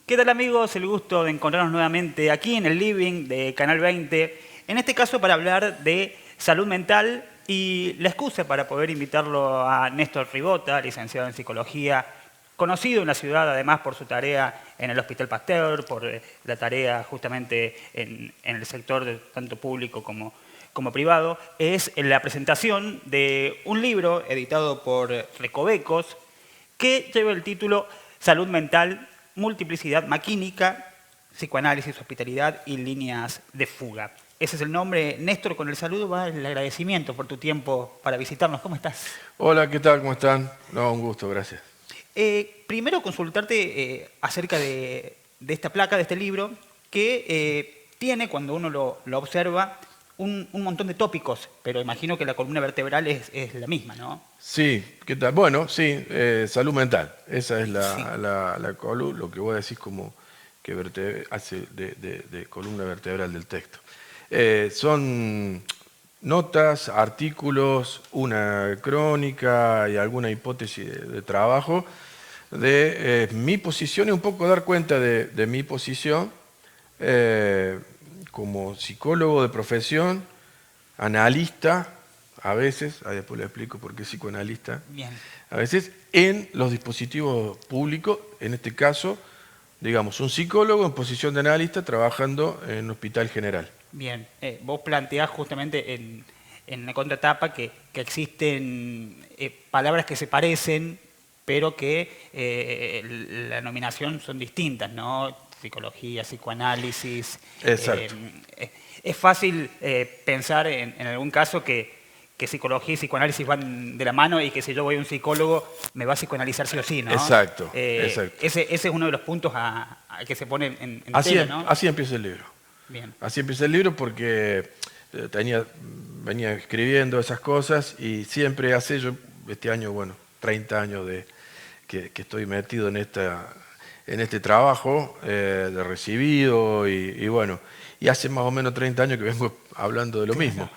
¿Qué tal amigos? El gusto de encontrarnos nuevamente aquí en el living de Canal 20, en este caso para hablar de salud mental y la excusa para poder invitarlo a Néstor Ribota, licenciado en psicología, conocido en la ciudad además por su tarea en el Hospital Pasteur, por la tarea justamente en el sector tanto público como privado, es la presentación de un libro editado por Recovecos que lleva el título Salud Mental, Multiplicidad Maquínica, Psicoanálisis, Hospitalidad y Líneas de Fuga. Ese es el nombre. Néstor, con el saludo va el agradecimiento por tu tiempo para visitarnos. ¿Cómo estás? Hola, ¿qué tal? ¿Cómo están? No, un gusto, gracias. Primero consultarte acerca de esta placa, de este libro, que tiene, cuando uno lo observa, un montón de tópicos, pero imagino que la columna vertebral es la misma, ¿no? Sí, ¿qué tal? Bueno, sí, salud mental. Esa es Sí. la columna, lo que vos decís como que hace de columna vertebral del texto. Son notas, artículos, una crónica y alguna hipótesis de trabajo de mi posición y un poco dar cuenta de mi posición como psicólogo de profesión, analista, a veces, ahí después le explico por qué psicoanalista, Bien. a veces en los dispositivos públicos, en este caso, digamos, un psicólogo en posición de analista trabajando en un hospital general. Bien, vos planteás justamente en la contratapa que existen palabras que se parecen, pero que la nominación son distintas, ¿no? Psicología, psicoanálisis. Exacto, Es fácil pensar en algún caso que psicología y psicoanálisis van de la mano y que si yo voy a un psicólogo me va a psicoanalizar sí o sí, ¿no? exacto, exacto. Ese es uno de los puntos a que se pone en tela, ¿no? Así empieza el libro. Bien. Así empieza el libro porque venía escribiendo esas cosas y siempre yo este año, bueno, 30 años que estoy metido en este trabajo de recibido y bueno, y hace más o menos 30 años que vengo hablando de lo mismo.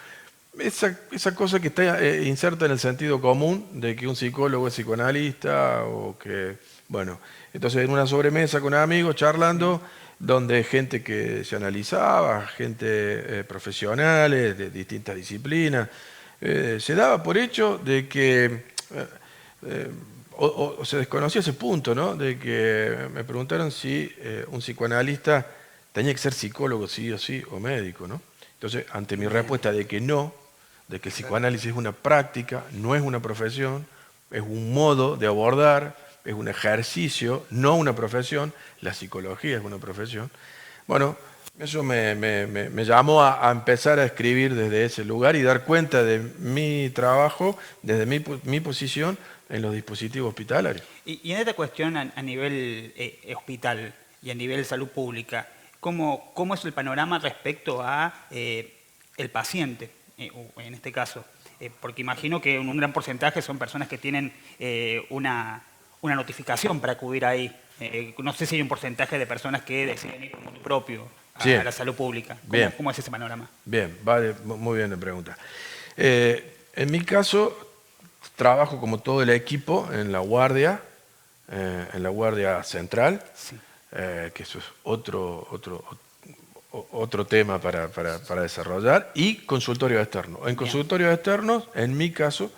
Esa cosa que está inserta en el sentido común de que un psicólogo es psicoanalista o que, bueno, entonces en una sobremesa con amigos charlando, donde gente que se analizaba, gente profesionales de distintas disciplinas, se daba por hecho de que, o se desconocía ese punto, ¿no? De que me preguntaron si un psicoanalista tenía que ser psicólogo, sí o sí, o médico, ¿no? Entonces, ante mi Bien. respuesta de que no, de que el psicoanálisis es una práctica, no es una profesión, es un modo de abordar, es un ejercicio, no una profesión, la psicología es una profesión. Bueno, eso me llamó a empezar a escribir desde ese lugar y dar cuenta de mi trabajo, desde mi posición en los dispositivos hospitalarios. Y en esta cuestión a nivel hospital y a nivel salud pública, ¿cómo es el panorama respecto a el paciente, en este caso? Porque imagino que un gran porcentaje son personas que tienen una notificación para acudir ahí. No sé si hay un porcentaje de personas que deciden ir por motu propio Sí, a la salud pública. bien, ¿Cómo es ese panorama? bien, vale, muy bien la pregunta. En mi caso, trabajo como todo el equipo en la guardia central, Sí, que eso es otro tema para desarrollar, y consultorios externos. En bien. consultorios externos, en mi caso,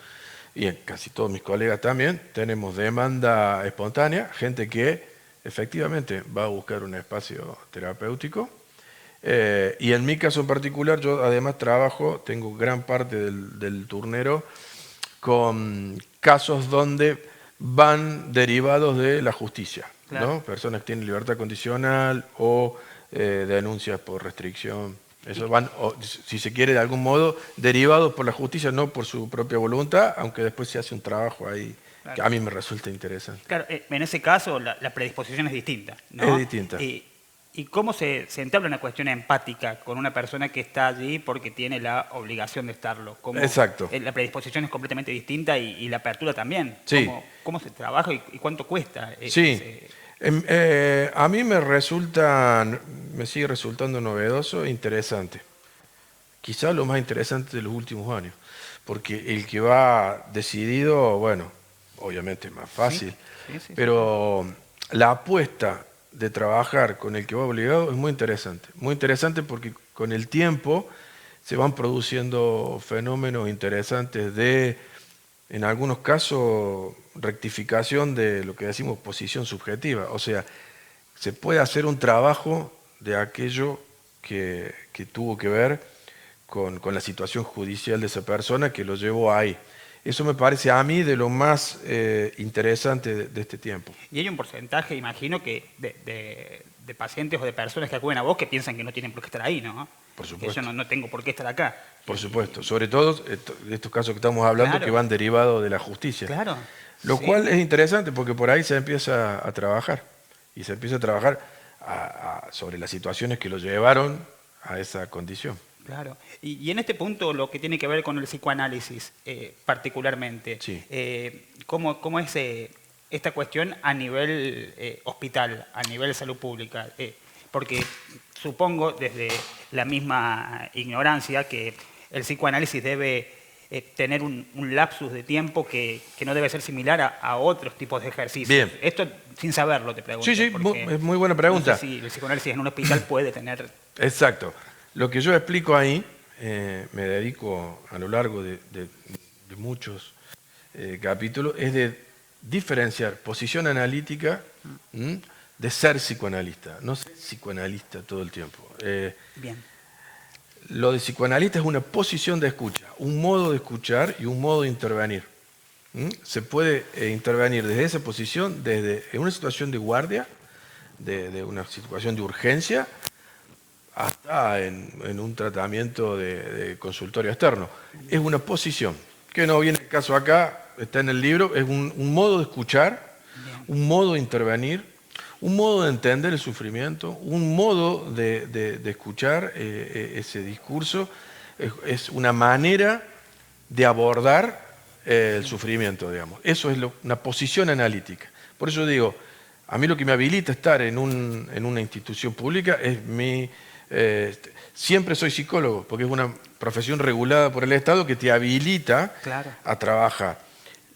y en casi todos mis colegas también, tenemos demanda espontánea, gente que efectivamente va a buscar un espacio terapéutico. Y en mi caso en particular, yo además tengo gran parte del turnero con casos donde van derivados de la justicia, Claro. ¿no? Personas que tienen libertad condicional o denuncias por restricción. Y, Eso van, si se quiere, de algún modo, derivados por la justicia, no por su propia voluntad, aunque después se hace un trabajo ahí que claro. a mí me resulta interesante. Claro, en ese caso la predisposición es distinta, Es ¿no? distinta. ¿Y cómo se entabla una cuestión empática con una persona que está allí porque tiene la obligación de estarlo? ¿Cómo, Exacto. la predisposición es completamente distinta y la apertura también? Sí, ¿Cómo se trabaja y cuánto cuesta sí. ese? A mí me sigue resultando novedoso e interesante. Quizá lo más interesante de los últimos años, porque el que va decidido, bueno, obviamente es más Sí, fácil, sí, sí, sí, sí. pero la apuesta de trabajar con el que va obligado es muy interesante. Muy interesante porque con el tiempo se van produciendo fenómenos interesantes de, en algunos casos, rectificación de lo que decimos posición subjetiva. O sea, se puede hacer un trabajo de aquello que tuvo que ver con la situación judicial de esa persona que lo llevó ahí. Eso me parece a mí de lo más interesante de este tiempo. Y hay un porcentaje, imagino, que de pacientes o de personas que acuden a vos que piensan que no tienen por qué estar ahí, ¿no? Por Que supuesto. yo no tengo por qué estar acá. Por supuesto. Sobre todo de estos casos que estamos hablando, Claro. que van derivados de la justicia. Claro. Lo Sí. cual es interesante porque por ahí se empieza a trabajar. Y se empieza a trabajar sobre las situaciones que lo llevaron a esa condición. Claro. Y en este punto, lo que tiene que ver con el psicoanálisis particularmente, Sí. ¿cómo es esta cuestión a nivel hospital, a nivel de salud pública? Porque supongo, desde la misma ignorancia, que el psicoanálisis debe tener un lapsus de tiempo que no debe ser similar a otros tipos de ejercicios. Bien. Esto sin saberlo, te pregunto. Sí, sí, porque es muy buena pregunta. No sé si el psicoanálisis en un hospital puede tener... Exacto. Lo que yo explico ahí, me dedico a lo largo de muchos capítulos, es de diferenciar posición analítica de ser psicoanalista. No ser psicoanalista todo el tiempo. Bien. Lo de psicoanalista es una posición de escucha, un modo de escuchar y un modo de intervenir. Se puede intervenir desde esa posición, desde en una situación de guardia, de una situación de urgencia, hasta en un tratamiento de consultorio externo. Es una posición, que no viene el caso acá, está en el libro, es un modo de escuchar, un modo de intervenir, un modo de entender el sufrimiento, un modo de escuchar ese discurso, es una manera de abordar el sufrimiento, digamos. Eso es una posición analítica. Por eso digo, a mí lo que me habilita estar en una institución pública es siempre soy psicólogo, porque es una profesión regulada por el Estado que te habilita a trabajar.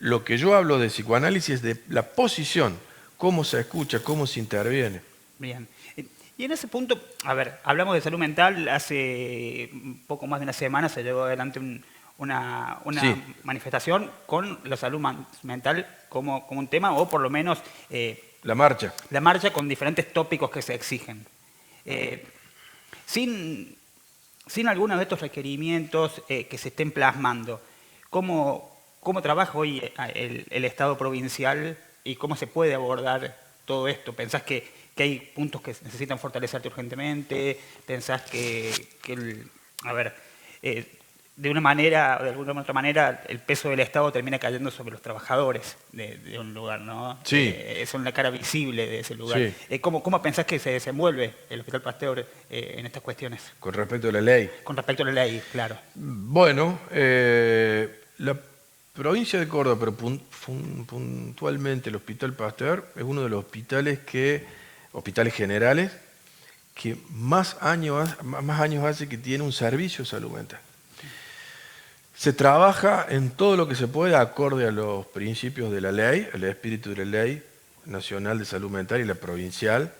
Lo que yo hablo de psicoanálisis es de la posición, cómo se escucha, cómo se interviene. Bien. Y en ese punto, a ver, hablamos de salud mental, hace un poco más de una semana se llevó adelante una Sí. manifestación con la salud mental como un tema, o por lo menos La marcha. la marcha con diferentes tópicos que se exigen. Sin algunos de estos requerimientos que se estén plasmando, ¿cómo trabaja hoy el Estado provincial y cómo se puede abordar todo esto? ¿Pensás que hay puntos que necesitan fortalecerte urgentemente? ¿Pensás de una manera o de alguna otra manera el peso del Estado termina cayendo sobre los trabajadores de un lugar, ¿no? Sí. Son la cara visible de ese lugar. Sí. ¿Cómo pensás que se desenvuelve el Hospital Pasteur en estas cuestiones? Con respecto a la ley. Con respecto a la ley, claro. Bueno, la provincia de Córdoba, pero puntualmente el Hospital Pasteur, es uno de los hospitales generales que más años hace que tiene un servicio de salud mental. Se trabaja en todo lo que se puede acorde a los principios de la ley, el espíritu de la ley nacional de salud mental y la provincial,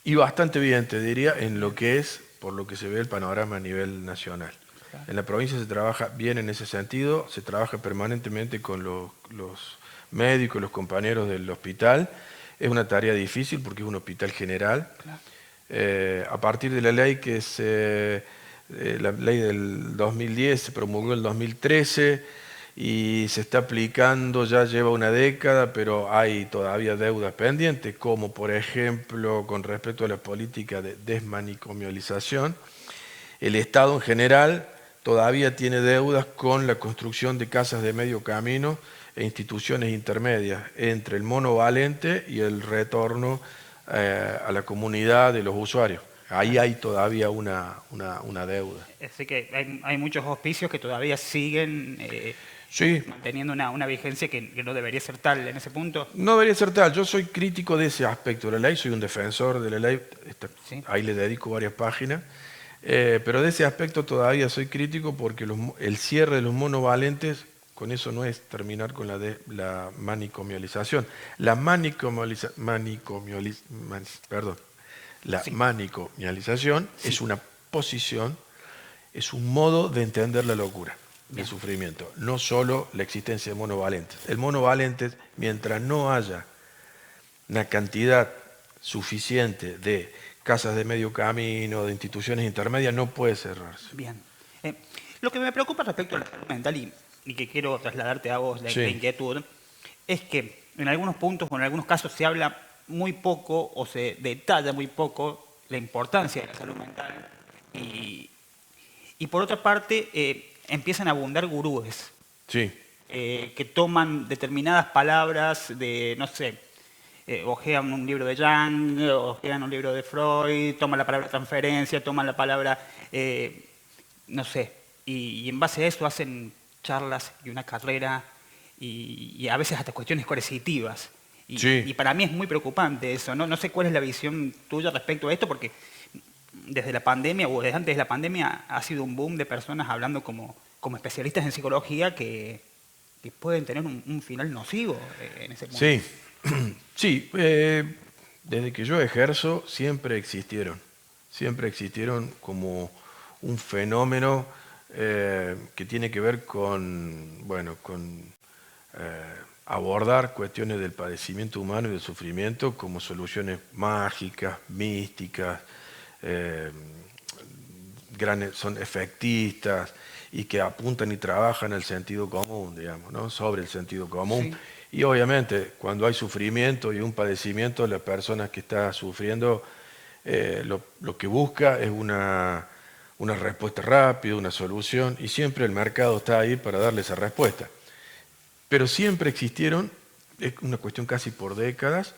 y bastante bien, te diría, en lo que es, por lo que se ve el panorama a nivel nacional. En la provincia se trabaja bien en ese sentido, se trabaja permanentemente con los médicos, los compañeros del hospital. Es una tarea difícil porque es un hospital general. A partir de la ley la ley del 2010 se promulgó en el 2013 y se está aplicando, ya lleva una década, pero hay todavía deudas pendientes, como por ejemplo con respecto a la política de desmanicomialización. El Estado en general todavía tiene deudas con la construcción de casas de medio camino e instituciones intermedias entre el monovalente y el retorno a la comunidad de los usuarios. Ahí hay todavía una deuda. Así que hay muchos hospicios que todavía siguen Sí. manteniendo una vigencia que no debería ser tal en ese punto. No debería ser tal. Yo soy crítico de ese aspecto de la ley, soy un defensor de la ley. Sí. Ahí le dedico varias páginas. Pero de ese aspecto todavía soy crítico porque el cierre de los monovalentes con eso no es terminar con la manicomialización. La Sí, manicomialización es sí, una posición, es un modo de entender la locura, el bien, sufrimiento, no solo la existencia de monovalentes. El monovalente, mientras no haya una cantidad suficiente de casas de medio camino, de instituciones intermedias, no puede cerrarse. bien. Eh, lo que me preocupa respecto a la salud mental y que quiero trasladarte a vos la Sí, inquietud es que en algunos puntos o en algunos casos se habla muy poco o se detalla muy poco la importancia de la salud mental y, y por otra parte empiezan a abundar gurúes sí, que toman determinadas palabras de, no sé, ojean un libro de Jung, ojean un libro de Freud, toman la palabra transferencia, toman la palabra, no sé, y en base a eso hacen charlas y una carrera y a veces hasta cuestiones coercitivas. sí. Y para mí es muy preocupante eso, ¿no? No sé cuál es la visión tuya respecto a esto, porque desde la pandemia o desde antes de la pandemia ha sido un boom de personas hablando como especialistas en psicología que pueden tener un final nocivo en ese punto. Sí, sí, desde que yo ejerzo siempre existieron como un fenómeno que tiene que ver con, bueno, con abordar cuestiones del padecimiento humano y del sufrimiento como soluciones mágicas, místicas, eh, son efectistas y que apuntan y trabajan al sentido común, digamos, ¿no? Sobre el sentido común. Sí, Y obviamente, cuando hay sufrimiento y un padecimiento, la persona que está sufriendo lo que busca es una respuesta rápida, una solución, y siempre el mercado está ahí para darle esa respuesta. Pero siempre existieron, es una cuestión casi por décadas,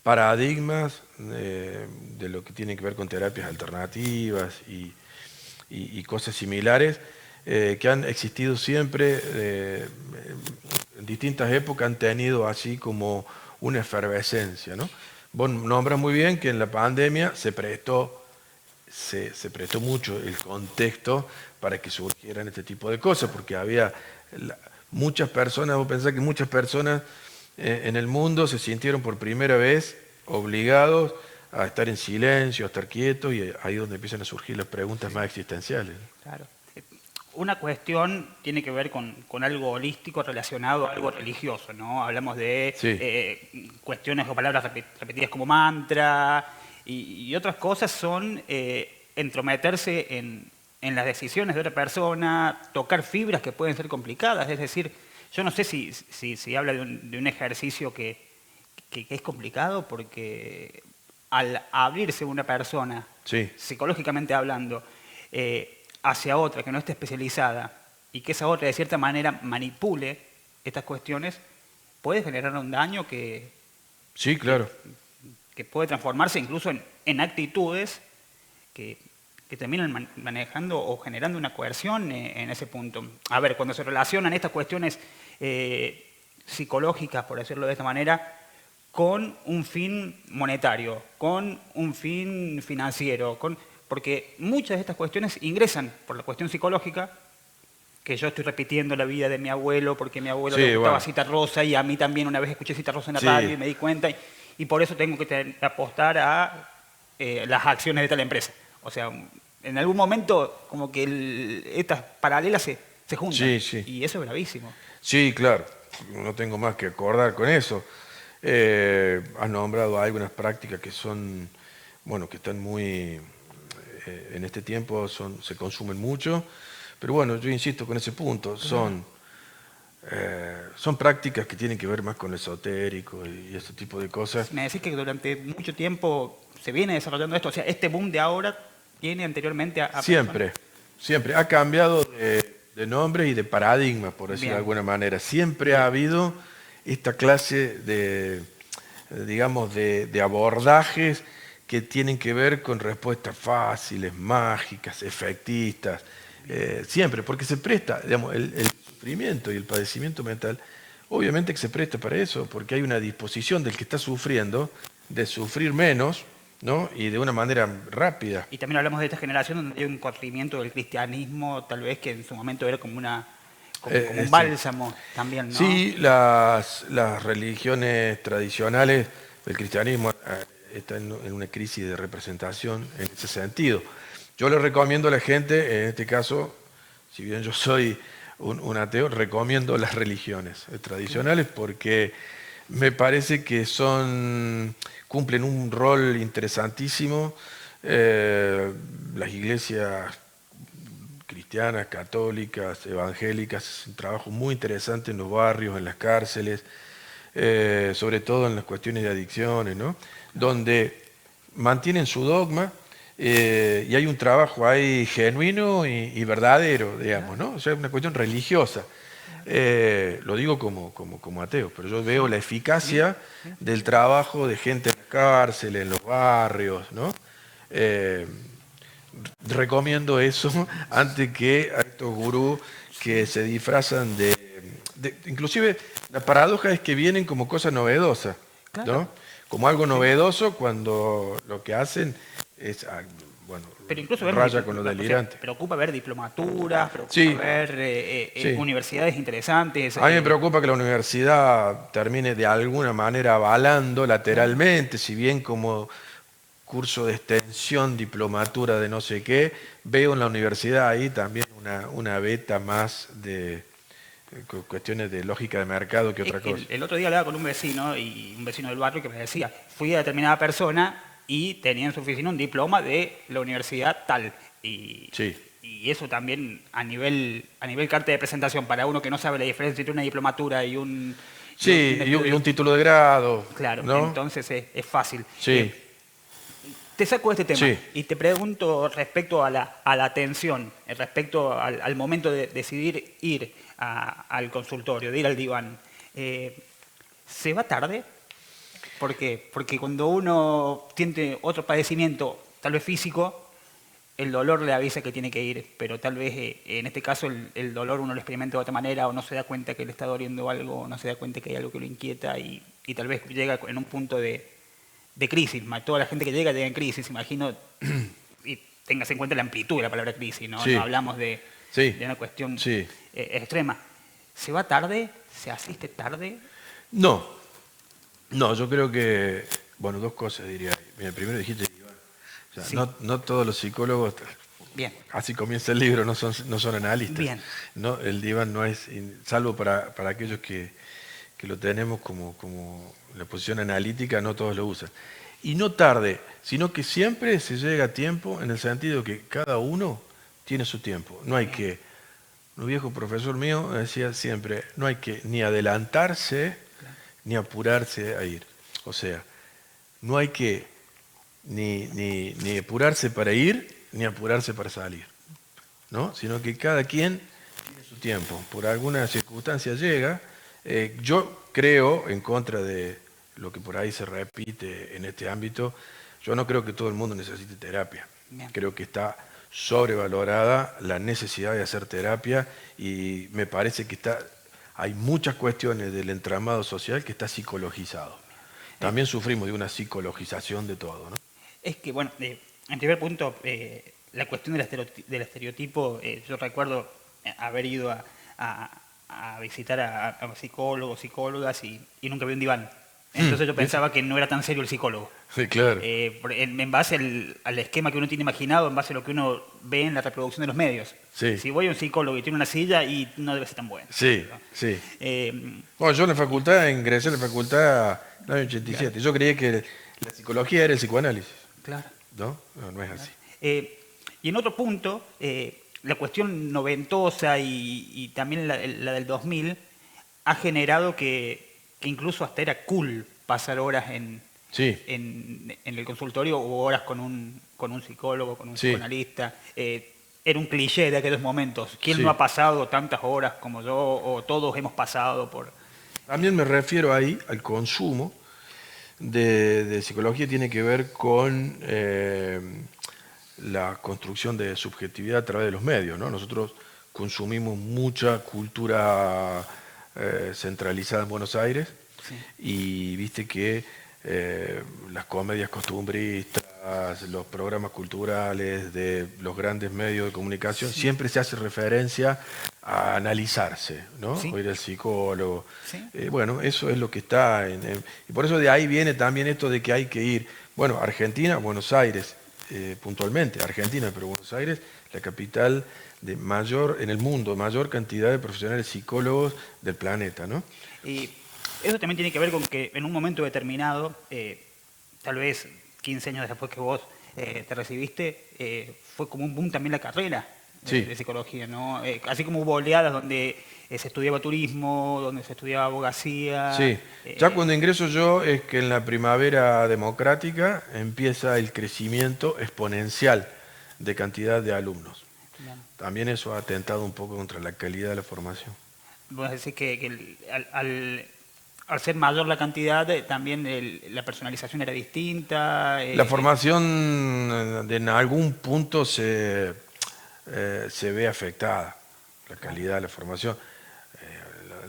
paradigmas de lo que tiene que ver con terapias alternativas y cosas similares que han existido siempre, en distintas épocas han tenido así como una efervescencia, ¿no? Vos nombras muy bien que en la pandemia se prestó mucho el contexto para que surgieran este tipo de cosas, porque había muchas personas, vos pensás que muchas personas en el mundo se sintieron por primera vez obligados a estar en silencio, a estar quietos, y ahí es donde empiezan a surgir las preguntas más existenciales. claro. Una cuestión tiene que ver con algo holístico relacionado a algo religioso, ¿no? Hablamos de Sí, cuestiones o palabras repetidas como mantra y otras cosas son entrometerse en las decisiones de otra persona, tocar fibras que pueden ser complicadas. Es decir, yo no sé si habla de un ejercicio que es complicado porque al abrirse una persona, sí, psicológicamente hablando, hacia otra que no esté especializada y que esa otra de cierta manera manipule estas cuestiones, puede generar un daño sí, que, claro. que puede transformarse incluso en actitudes que, que terminan manejando o generando una coerción en ese punto. A ver, cuando se relacionan estas cuestiones psicológicas, por decirlo de esta manera, con un fin monetario, con un fin financiero, porque muchas de estas cuestiones ingresan por la cuestión psicológica, que yo estoy repitiendo la vida de mi abuelo porque a mi abuelo le Sí, gustaba bueno, Cita Rosa y a mí también una vez escuché Cita Rosa en la radio sí, y me di cuenta y por eso tengo que apostar a las acciones de tal empresa. O sea, en algún momento como que estas paralelas se juntan sí, sí. y eso es gravísimo. Sí, claro. No tengo más que acordar con eso. Has nombrado algunas prácticas que son, bueno, que están muy, en este tiempo se consumen mucho, pero bueno, yo insisto con ese punto, son prácticas que tienen que ver más con lo esotérico y ese tipo de cosas. Me decís que durante mucho tiempo se viene desarrollando esto, o sea, este boom de ahora tiene anteriormente a personas. Siempre, siempre. Ha cambiado de nombre y de paradigma, por decirlo de Bien, alguna manera. Siempre ha bien. habido esta clase digamos, de abordajes que tienen que ver con respuestas fáciles, mágicas, efectistas. Siempre, porque se presta, digamos, el sufrimiento y el padecimiento mental, obviamente que se presta para eso, porque hay una disposición del que está sufriendo de sufrir menos, ¿no? Y de una manera rápida. Y también hablamos de esta generación donde hay un corrimiento del cristianismo, tal vez que en su momento era como como un Sí. bálsamo también, ¿no? Sí, las religiones tradicionales del cristianismo están en una crisis de representación en ese sentido. Yo le recomiendo a la gente, en este caso, si bien yo soy un ateo, recomiendo las religiones tradicionales porque me parece que cumplen un rol interesantísimo. Las iglesias cristianas, católicas, evangélicas, es un trabajo muy interesante en los barrios, en las cárceles, sobre todo en las cuestiones de adicciones, ¿no? Donde mantienen su dogma y hay un trabajo ahí genuino y verdadero, digamos, ¿no? O sea, una cuestión religiosa. Lo digo como ateo, pero yo veo la eficacia del trabajo de gente en la cárcel, en los barrios, ¿no? Eh, Recomiendo eso antes que a estos gurús que se disfrazan inclusive la paradoja es que vienen como cosas novedosas, Claro. ¿no? Como algo novedoso cuando lo que hacen es, bueno, Pero incluso raya con lo o sea, delirante. preocupa ver diplomaturas, preocupa Sí, ver sí. universidades interesantes. A mí me preocupa que la universidad termine de alguna manera avalando lateralmente, si bien como curso de extensión, diplomatura de no sé qué, veo en la universidad ahí también una beta más de cuestiones de lógica de mercado que Es otra que cosa. el otro día hablaba con un vecino, y un vecino del barrio, que me decía, fui a determinada persona y tenía en su oficina un diploma de la universidad tal. Sí, Y eso también a nivel carta de presentación para uno que no sabe la diferencia entre una diplomatura y sí, un y estudio. un título de grado, Claro, ¿no? entonces es fácil. Sí, Te saco de este tema sí. y te pregunto respecto a la atención, respecto al momento de decidir ir al consultorio, de ir al diván. ¿Se va tarde? ¿Por qué? Porque cuando uno tiene otro padecimiento, tal vez físico, el dolor le avisa que tiene que ir, pero tal vez en este caso el dolor uno lo experimenta de otra manera, o no se da cuenta que le está doliendo algo, o no se da cuenta que hay algo que lo inquieta, y tal vez llega en un punto de crisis. Toda la gente que llega en crisis, imagino, y tengas en cuenta la amplitud de la palabra crisis, ¿no? No Sí, hablamos de sí, una cuestión sí. extrema. ¿Se va tarde? ¿Se asiste tarde? No, no, yo creo que, bueno, dos cosas diría. Mira, primero dijiste, Iván, o sea, Sí. no todos los psicólogos, Bien, así comienza el libro, no son analistas. bien. No, el diván no es, salvo para aquellos que lo tenemos como la posición analítica, no todos lo usan. Y no tarde, sino que siempre se llega a tiempo en el sentido que cada uno tiene su tiempo. No hay que, un viejo profesor mío decía siempre, no hay que ni adelantarse ni apurarse a ir. O sea, no hay que ni apurarse para ir ni apurarse para salir, ¿no? Sino que cada quien tiene su tiempo. Por alguna circunstancia llega. Yo creo, en contra de lo que por ahí se repite en este ámbito, yo no creo que todo el mundo necesite terapia. Bien. Creo que está sobrevalorada la necesidad de hacer terapia y me parece que hay muchas cuestiones del entramado social que está psicologizado. También sufrimos de una psicologización de todo, ¿no? Es que, bueno, en primer punto, la cuestión del estereotipo, yo recuerdo haber ido a visitar a psicólogos, psicólogas, y nunca vi un diván. Entonces yo pensaba que no era tan serio el psicólogo. Sí, claro. En base al esquema que uno tiene imaginado, en base a lo que uno ve en la reproducción de los medios. Sí. Si voy a un psicólogo y tiene una silla, y no debe ser tan bueno. Sí, ¿no? sí. Eh, Bueno, yo en la facultad, ingresé a la facultad en el año 87. Yo creía que la psicología era el psicoanálisis, claro. ¿no? No, no es así. Y en otro punto, la cuestión noventosa y también la del 2000 ha generado que incluso hasta era cool pasar horas Sí, en el consultorio, o horas con un psicólogo, con un sí, psicoanalista. Era un cliché de aquellos momentos. ¿Quién sí. no ha pasado tantas horas como yo? O todos hemos pasado por... También me refiero ahí al consumo de psicología, tiene que ver con la construcción de subjetividad a través de los medios, ¿no? Nosotros consumimos mucha cultura centralizada en Buenos Aires Sí. y viste que las comedias costumbristas, los programas culturales de los grandes medios de comunicación, Sí. siempre se hace referencia a analizarse, ¿no? Sí. O ir al psicólogo. Sí. Bueno, eso es lo que está y por eso de ahí viene también esto de que hay que ir, bueno, Argentina, Buenos Aires, puntualmente, Argentina, pero Buenos Aires, la capital de mayor, en el mundo, mayor cantidad de profesionales psicólogos del planeta, ¿no? Y eso también tiene que ver con que en un momento determinado, tal vez 15 años después que vos te recibiste, fue como un boom también la carrera Sí. de psicología, ¿no? Así como hubo oleadas donde se estudiaba turismo, donde se estudiaba abogacía. Sí, ya cuando ingreso yo es que en la primavera democrática empieza el crecimiento exponencial de cantidad de alumnos. Bien. También eso ha atentado un poco contra la calidad de la formación. Vos decís que al ser mayor la cantidad, también la personalización era distinta. La formación en algún punto se ve afectada, la calidad de la formación.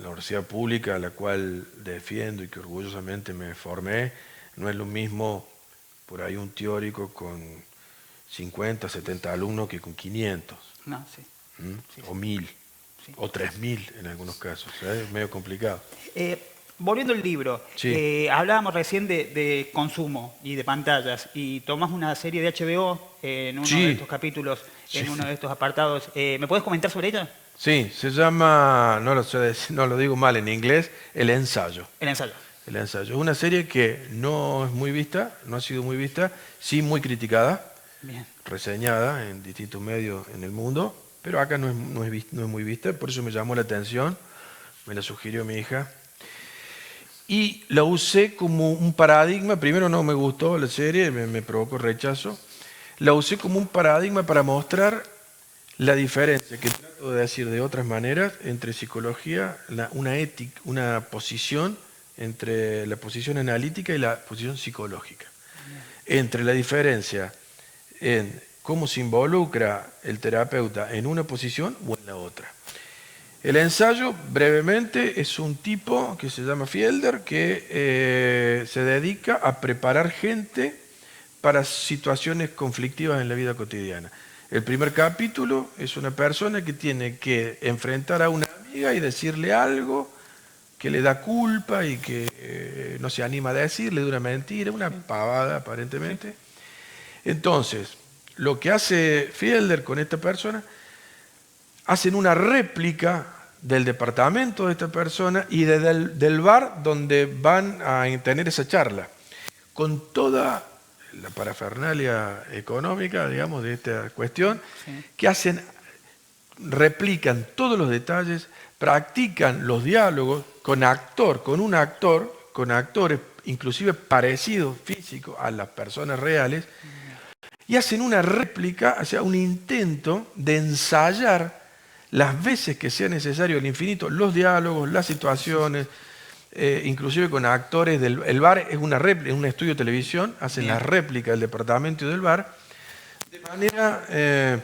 La universidad pública a la cual defiendo y que orgullosamente me formé, no es lo mismo por ahí un teórico con 50, 70 alumnos que con 500, No, sí. Sí, o 1000, sí. o 3000 en algunos casos. Es medio complicado. Volviendo al libro, Sí. hablábamos recién de consumo y de pantallas, y tomás una serie de HBO en uno Sí. de estos capítulos, en Sí. uno de estos apartados. ¿Me podés comentar sobre ella? Sí, se llama, no lo sé decir, no lo digo mal en inglés, El Ensayo. El ensayo. El Ensayo. Es una serie que no es muy vista, no ha sido muy vista, sí muy criticada, Bien. reseñada en distintos medios en el mundo, pero acá no es muy vista, por eso me llamó la atención, me la sugirió mi hija. Y la usé como un paradigma, primero no me gustó la serie, me provocó rechazo, la usé como un paradigma para mostrar la diferencia, que trato de decir de otras maneras, entre psicología, una ética, una posición, entre la posición analítica y la posición psicológica. Entre la diferencia en cómo se involucra el terapeuta en una posición o en la otra. El ensayo, brevemente, es un tipo que se llama Fielder, que se dedica a preparar gente para situaciones conflictivas en la vida cotidiana. El primer capítulo es una persona que tiene que enfrentar a una amiga y decirle algo que le da culpa y que no se anima a decirle de una mentira, una pavada aparentemente. Entonces, lo que hace Fielder con esta persona, hacen una réplica del departamento de esta persona y del bar donde van a tener esa charla, con toda la parafernalia económica, digamos, de esta cuestión, Sí. que hacen, replican todos los detalles, practican los diálogos con con actores inclusive parecidos físicos a las personas reales, y hacen una réplica, o sea, un intento de ensayar las veces que sea necesario al infinito los diálogos, las situaciones, inclusive con actores del el bar, es una réplica, es un estudio de televisión, hacen Bien. la réplica del departamento y del bar, de manera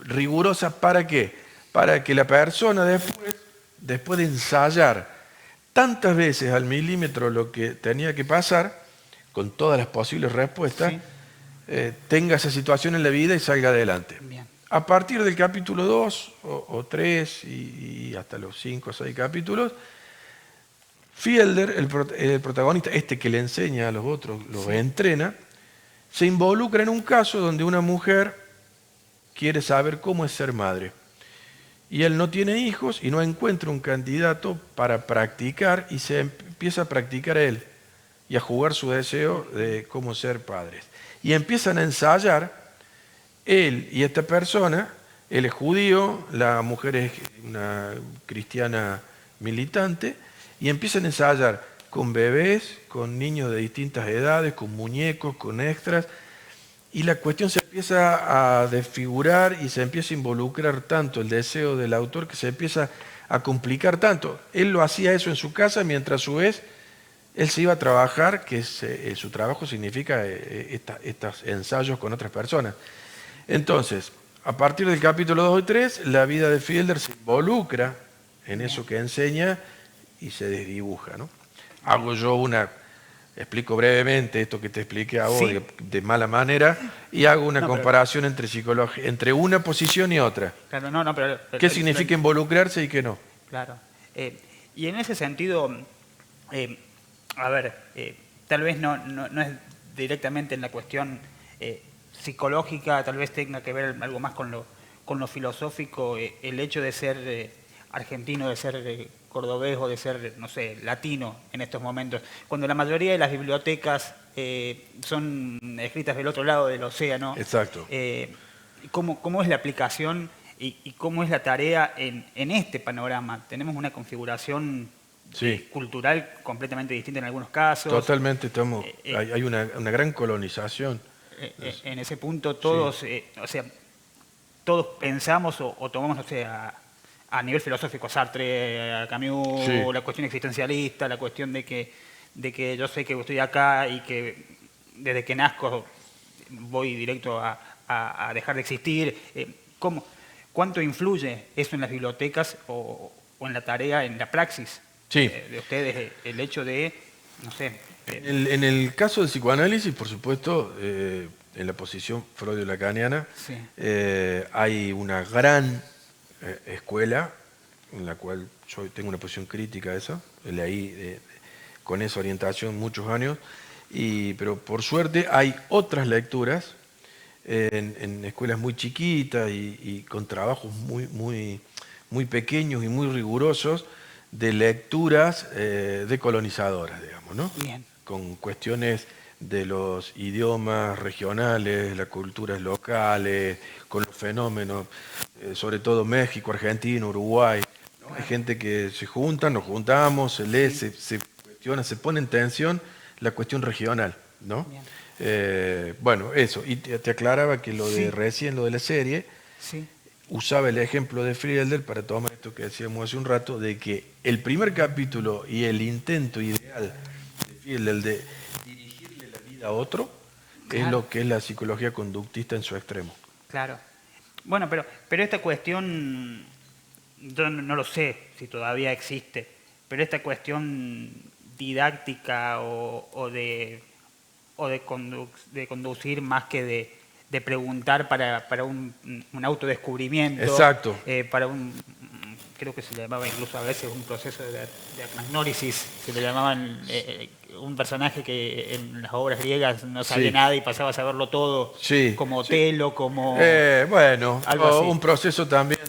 rigurosa. ¿Para qué? Para que la persona después de ensayar tantas veces al milímetro lo que tenía que pasar, con todas las posibles respuestas, Sí. Tenga esa situación en la vida y salga adelante. Bien. A partir del capítulo 2 o 3 y hasta los 5 o 6 capítulos, Fielder, el protagonista, este que le enseña a los otros, los entrena, se involucra en un caso donde una mujer quiere saber cómo es ser madre. Y él no tiene hijos y no encuentra un candidato para practicar y se empieza a practicar él y a jugar su deseo de cómo ser padres. Y empiezan a ensayar él y esta persona. Él es judío, la mujer es una cristiana militante, y empiezan a ensayar con bebés, con niños de distintas edades, con muñecos, con extras, y la cuestión se empieza a desfigurar y se empieza a involucrar tanto el deseo del autor que se empieza a complicar tanto. Él lo hacía eso en su casa, mientras a su vez él se iba a trabajar, que su trabajo significa estos ensayos con otras personas. Entonces, a partir del capítulo 2 y 3, la vida de Fielder se involucra en eso que enseña y se desdibuja, ¿no? Hago yo explico brevemente esto que te expliqué a vos Sí. de mala manera y hago una No, pero- comparación entre psicología, entre una posición y otra. Claro, no, pero... ¿Qué significa involucrarse y qué no? Claro. Y en ese sentido, eh, a ver, tal vez no es directamente en la cuestión psicológica, tal vez tenga que ver algo más con lo filosófico, el hecho de ser argentino, de ser cordobés o de ser, no sé, latino en estos momentos, cuando la mayoría de las bibliotecas son escritas del otro lado del océano. Exacto. ¿Cómo es la aplicación y cómo es la tarea en este panorama? Tenemos una configuración Sí. cultural completamente distinta en algunos casos. Totalmente, estamos, Eh, eh, hay una gran colonización. En ese punto todos, o sea, todos pensamos o tomamos, no sé, a nivel filosófico, Sartre, a Camus, Sí. la cuestión existencialista, la cuestión de que yo sé que estoy acá y que desde que nazco voy directo a dejar de existir. ¿Cuánto influye eso en las bibliotecas o en la tarea, en la praxis Sí. de ustedes, el hecho de, no sé... En el caso del psicoanálisis, por supuesto, en la posición freudo-lacaniana, Sí. hay una gran escuela en la cual yo tengo una posición crítica a esa, leí con esa orientación muchos años, pero por suerte hay otras lecturas en escuelas muy chiquitas y con trabajos muy pequeños y muy rigurosos de lecturas decolonizadoras, digamos, ¿no? Bien. Con cuestiones de los idiomas regionales, las culturas locales, con los fenómenos, sobre todo México, Argentina, Uruguay. ¿No? Hay gente que se junta, nos juntamos, se lee, se cuestiona, se pone en tensión la cuestión regional, ¿no? Bien. Bueno, eso. Y te aclaraba que lo de Sí. recién, lo de la serie, Sí. usaba el ejemplo de Friedel para tomar esto que decíamos hace un rato, de que el primer capítulo y el intento ideal de Friedel de dirigirle la vida a otro es Claro. lo que es la psicología conductista en su extremo. Claro. Bueno, pero esta cuestión, yo no lo sé si todavía existe, pero esta cuestión didáctica de conducir más que de preguntar para un autodescubrimiento, Exacto. para creo que se le llamaba incluso a veces un proceso de agnórisis, se le llamaban un personaje que en las obras griegas no sabía Sí. nada y pasaba a saberlo todo, Sí, como sí. Otelo, como... Bueno, algo así. un proceso también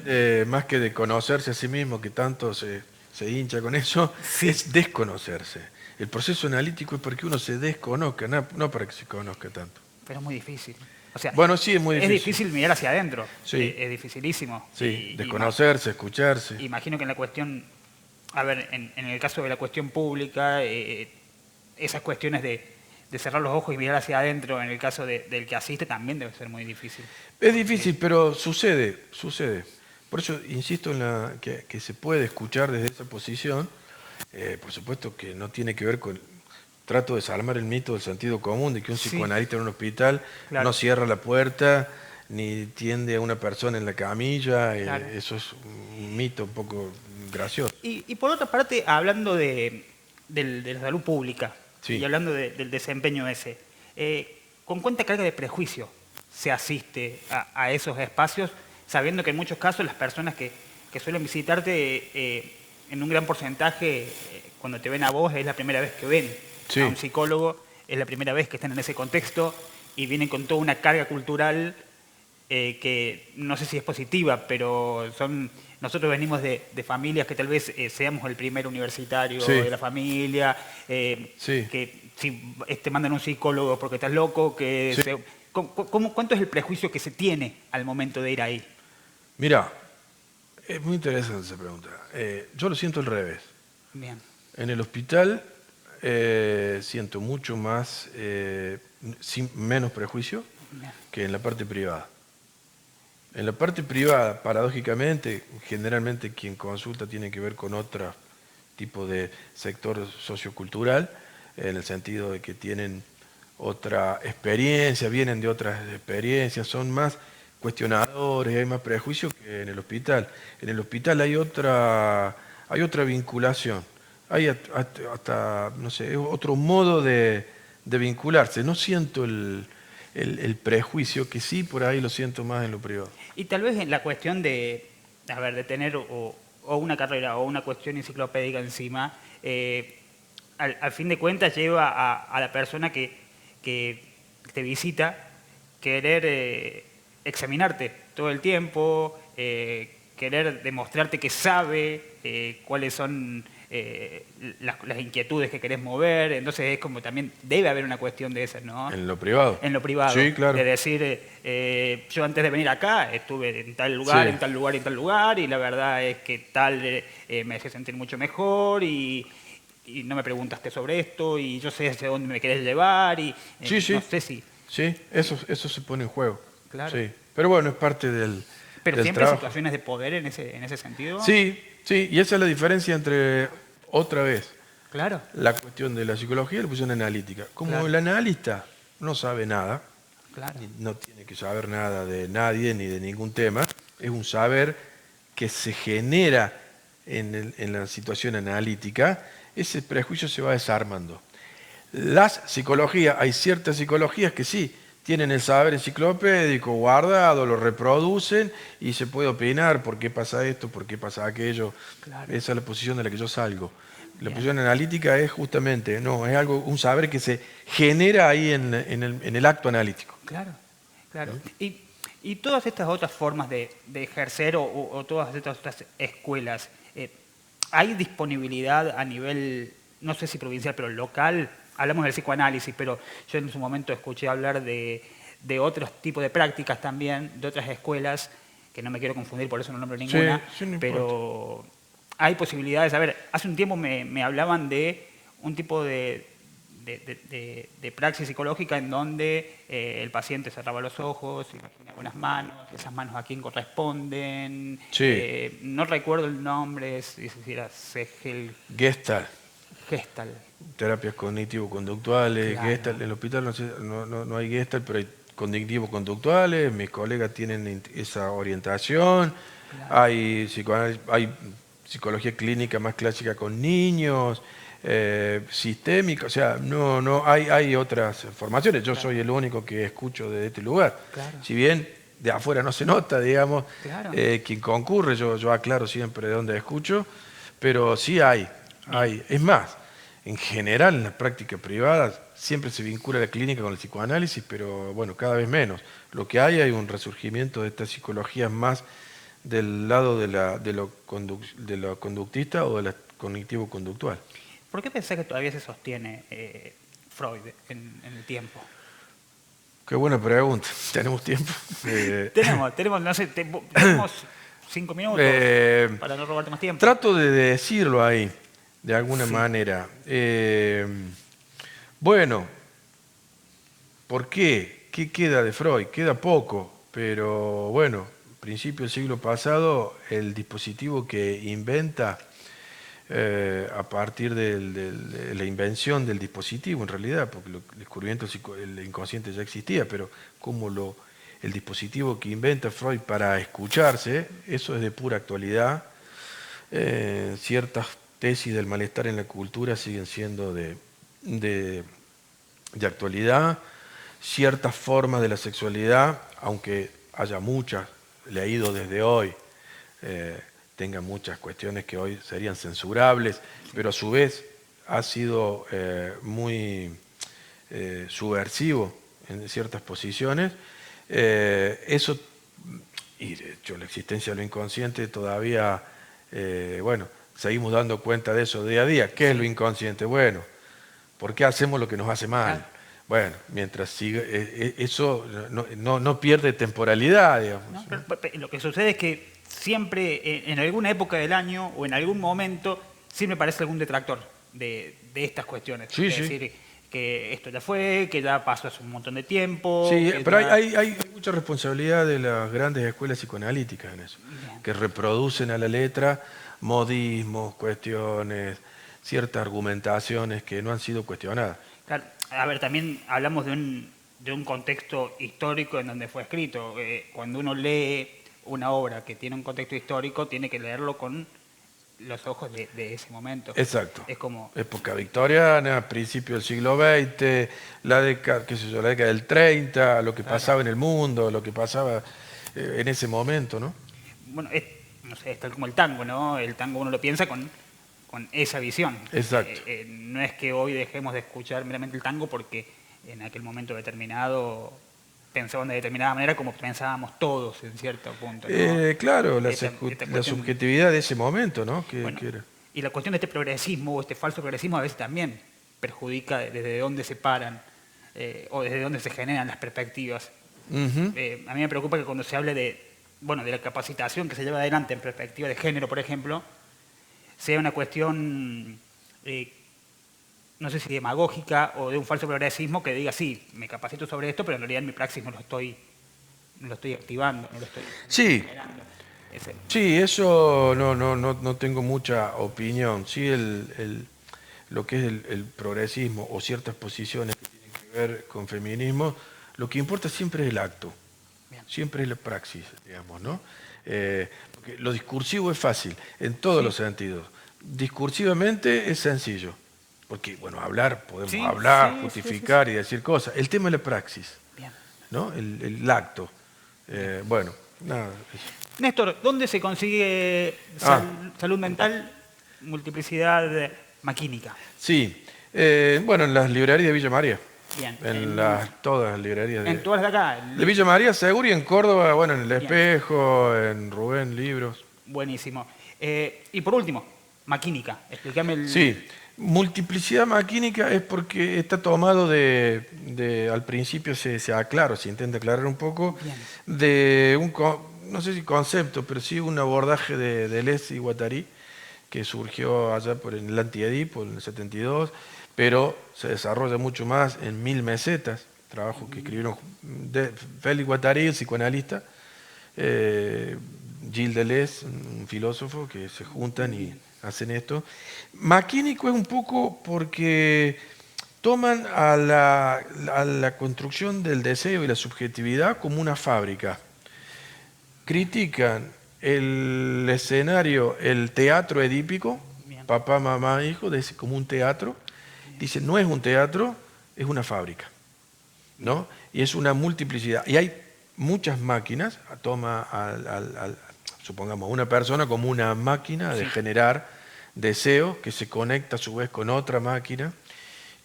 más que de conocerse a sí mismo, que tanto se hincha con eso, Sí. es desconocerse. El proceso analítico es porque uno se desconozca, no para que se conozca tanto. Pero es muy difícil. O sea, Bueno, sí, es muy es difícil. difícil mirar hacia adentro. Sí. Es dificilísimo. Sí, Y desconocerse, escucharse. imagino que en la cuestión, a ver, en el caso de la cuestión pública, esas cuestiones de cerrar los ojos y mirar hacia adentro, en el caso del que asiste, también debe ser muy difícil. Es difícil, pero sucede. Por eso insisto en que se puede escuchar desde esa posición. Por supuesto que no tiene que ver con... Trato de desarmar el mito del sentido común, de que un Sí. psicoanalista en un hospital Claro. no cierra la puerta, ni tiende a una persona en la camilla. Claro. Eso es un mito un poco gracioso. Y por otra parte, hablando de la salud pública Sí. y hablando del desempeño ese, ¿con cuánta carga de prejuicio se asiste a esos espacios, sabiendo que en muchos casos las personas que suelen visitarte, en un gran porcentaje, cuando te ven a vos, es la primera vez que ven Sí. a un psicólogo, es la primera vez que están en ese contexto y vienen con toda una carga cultural que no sé si es positiva, pero nosotros venimos de familias que tal vez seamos el primer universitario Sí. de la familia, Sí. que si te mandan un psicólogo porque estás loco, que Sí. ¿cuánto es el prejuicio que se tiene al momento de ir ahí? Mira, es muy interesante esa pregunta. Yo lo siento al revés. Bien, En el hospital siento mucho más, menos prejuicio bien, que en la parte privada. En la parte privada, paradójicamente, generalmente quien consulta tiene que ver con otro tipo de sector sociocultural, en el sentido de que tienen otra experiencia, vienen de otras experiencias, son más cuestionadores, hay más prejuicios que en el hospital. En el hospital hay otra vinculación, hay hasta, no sé, otro modo de vincularse. No siento el prejuicio, que sí por ahí lo siento más en lo privado. Y tal vez en la cuestión de, a ver, de tener o una carrera o una cuestión enciclopédica encima, al fin de cuentas lleva a la persona que te visita querer examinarte todo el tiempo, querer demostrarte que sabe cuáles son las inquietudes que querés mover. Entonces es como también debe haber una cuestión de esas, ¿no? En lo privado. En lo privado. Sí, claro. De decir, yo antes de venir acá estuve en tal lugar, Sí. en tal lugar, en tal lugar, y la verdad es que tal me hace sentir mucho mejor y no me preguntaste sobre esto y yo sé hacia dónde me querés llevar y Sí, sí. no sé si... Sí, eso se pone en juego. Claro. Sí. Pero bueno, es parte del Pero siempre trabajo. situaciones de poder en ese sentido. Sí, sí, y esa es la diferencia entre, otra vez, Claro. la cuestión de la psicología y la cuestión analítica. Como Claro. el analista no sabe nada, Claro. no tiene que saber nada de nadie ni de ningún tema, es un saber que se genera en la situación analítica, ese prejuicio se va desarmando. Las psicologías, hay ciertas psicologías que sí, tienen el saber enciclopédico guardado, lo reproducen y se puede opinar por qué pasa esto, por qué pasa aquello. Claro. Esa es la posición de la que yo salgo. La Bien. posición analítica es justamente, no, es algo, un saber que se genera ahí en el acto analítico. Claro, claro. Y todas estas otras formas de ejercer o todas estas otras escuelas, ¿hay disponibilidad a nivel, no sé si provincial, pero local? Hablamos del psicoanálisis, pero yo en su momento escuché hablar de otros tipos de prácticas también, de otras escuelas, que no me quiero confundir, por eso no nombro ninguna, sí, no pero hay posibilidades. A ver, hace un tiempo me hablaban de un tipo de praxis psicológica en donde el paciente cerraba los ojos, imaginaba unas manos, esas manos a quién corresponden. Sí. No recuerdo el nombre, si era Segel Gestalt, Gestal. terapias cognitivo-conductuales, Claro. Gestalt, en el hospital no hay Gestalt, pero hay cognitivo-conductuales, mis colegas tienen esa orientación, Claro. hay psicología clínica más clásica con niños, sistémica, o sea, hay otras formaciones, yo soy el único que escucho de este lugar. Claro. Si bien de afuera no se nota, digamos, Claro. quien concurre, yo aclaro siempre de dónde escucho, pero sí hay. Es más, en general en las prácticas privadas siempre se vincula la clínica con el psicoanálisis, pero bueno, cada vez menos. Lo que hay un resurgimiento de estas psicologías más del lado de lo conductista o de la cognitivo-conductual. ¿Por qué pensás que todavía se sostiene Freud en el tiempo? Qué buena pregunta. ¿Tenemos tiempo? Tenemos, no sé, tenemos 5 minutos para no robarte más tiempo. Trato de decirlo ahí, de alguna manera. Bueno, ¿por qué? ¿Qué queda de Freud? Queda poco, pero bueno, principio del siglo pasado, el dispositivo que inventa a partir de la invención del dispositivo, en realidad, porque el descubrimiento del inconsciente ya existía, pero como el dispositivo que inventa Freud para escucharse, eso es de pura actualidad. Ciertas tesis del malestar en la cultura siguen siendo de actualidad. Ciertas formas de la sexualidad, aunque haya muchas, leído desde hoy, tenga muchas cuestiones que hoy serían censurables, pero a su vez ha sido muy subversivo en ciertas posiciones. Eso, y de hecho la existencia de lo inconsciente todavía, bueno, seguimos dando cuenta de eso día a día. ¿Qué es lo inconsciente? Bueno, ¿por qué hacemos lo que nos hace mal? Bueno, mientras sigue, eso no pierde temporalidad, digamos. ¿No? Pero lo que sucede es que siempre, en alguna época del año o en algún momento, siempre aparece algún detractor de estas cuestiones. Sí, es sí. decir, que esto ya fue, que ya pasó hace un montón de tiempo. Sí, que pero ya- hay mucha responsabilidad de las grandes escuelas psicoanalíticas en eso, Bien. que reproducen a la letra modismos, cuestiones, ciertas argumentaciones que no han sido cuestionadas. Claro, a ver, también hablamos de un contexto histórico en donde fue escrito. Cuando uno lee una obra que tiene un contexto histórico, tiene que leerlo con los ojos de ese momento. Exacto. Es como... Época victoriana, principio del siglo XX, la década, qué sé yo, la década del 30, lo que pasaba en el mundo, lo que pasaba en ese momento, ¿no? Bueno, no sé, es tal como el tango, ¿no? El tango uno lo piensa con esa visión. Exacto. No es que hoy dejemos de escuchar meramente el tango porque en aquel momento determinado pensaban de determinada manera como pensábamos todos en cierto punto, ¿no? Claro, la cuestión- subjetividad de ese momento, ¿no? Bueno, Que era. y la cuestión de este progresismo o este falso progresismo a veces también perjudica desde dónde se paran o desde dónde se generan las perspectivas. Ujú. A mí me preocupa que cuando se hable de la capacitación que se lleva adelante en perspectiva de género, por ejemplo, sea una cuestión, no sé si demagógica o de un falso progresismo que diga, sí, me capacito sobre esto, pero en realidad en mi praxis no lo estoy activando, no lo estoy Sí, generando. sí, eso no tengo mucha opinión. Sí, lo que es el progresismo o ciertas posiciones que tienen que ver con feminismo, lo que importa siempre es el acto, Bien. siempre es la praxis, digamos, ¿no? Porque lo discursivo es fácil, en todos los sentidos. Discursivamente es sencillo, porque, bueno, podemos Sí, hablar, sí, justificar y decir cosas. El tema es la praxis, Bien. ¿no? El acto. Bueno, nada, eso. Néstor, ¿dónde se consigue salud mental, multiplicidad maquínica? Sí, bueno, en las librerías de Villa María. Bien. Todas las librerías En todas las de acá. de Villa María, seguro, y en Córdoba, bueno, en El Bien. Espejo, en Rubén Libros. Buenísimo. Y por último, maquínica. Explícame el... Sí, multiplicidad maquínica es porque está tomado al principio se aclara, se intenta aclarar un poco, Bien. de no sé si concepto, pero sí un abordaje de Deleuze y Guattari, que surgió allá por el Anti-Edipo, en el 72, pero se desarrolla mucho más en 1000 mesetas, trabajo que escribieron Félix Guattari, el psicoanalista, Gilles Deleuze, un filósofo, que se juntan y hacen esto. Maquínico es un poco porque toman a la construcción del deseo y la subjetividad como una fábrica. Critican el escenario, el teatro edípico, Bien. papá, mamá, hijo, como un teatro. Dicen, no es un teatro, es una fábrica, ¿no? Y es una multiplicidad. Y hay muchas máquinas, supongamos, una persona como una máquina de generar deseo que se conecta a su vez con otra máquina,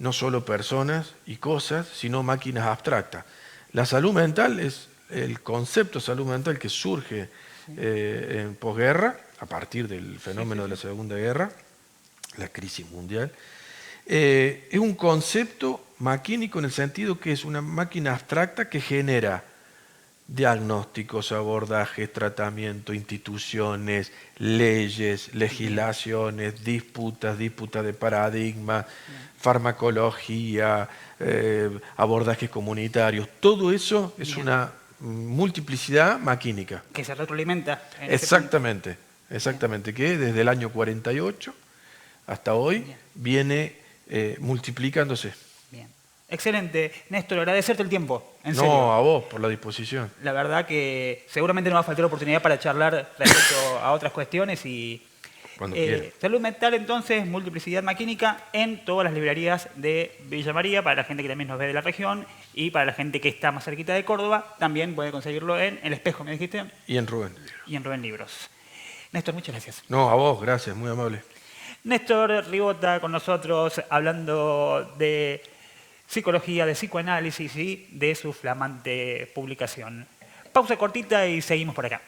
no solo personas y cosas, sino máquinas abstractas. La salud mental es el concepto de salud mental que surge en posguerra, a partir del fenómeno de la Segunda Guerra, la crisis mundial. Es un concepto maquínico en el sentido que es una máquina abstracta que genera diagnósticos, abordajes, tratamiento, instituciones, leyes, legislaciones, disputas de paradigma, farmacología, abordajes comunitarios. Todo eso es una multiplicidad maquínica. Que se retroalimenta. Exactamente, exactamente, que desde el año 48 hasta hoy viene multiplicándose. Bien. Excelente. Néstor, agradecerte el tiempo. En No, serio. a vos por la disposición. La verdad que seguramente no va a faltar oportunidad para charlar respecto a otras cuestiones y Cuando quieras. salud mental entonces, multiplicidad maquínica en todas las librerías de Villa María, para la gente que también nos ve de la región y para la gente que está más cerquita de Córdoba, también puede conseguirlo en El Espejo, me dijiste, Y en Rubén. y en Rubén Libros. Néstor, muchas gracias. No, a vos, gracias, muy amable. Néstor Ribota con nosotros hablando de psicología, de psicoanálisis y de su flamante publicación. Pausa cortita y seguimos por acá.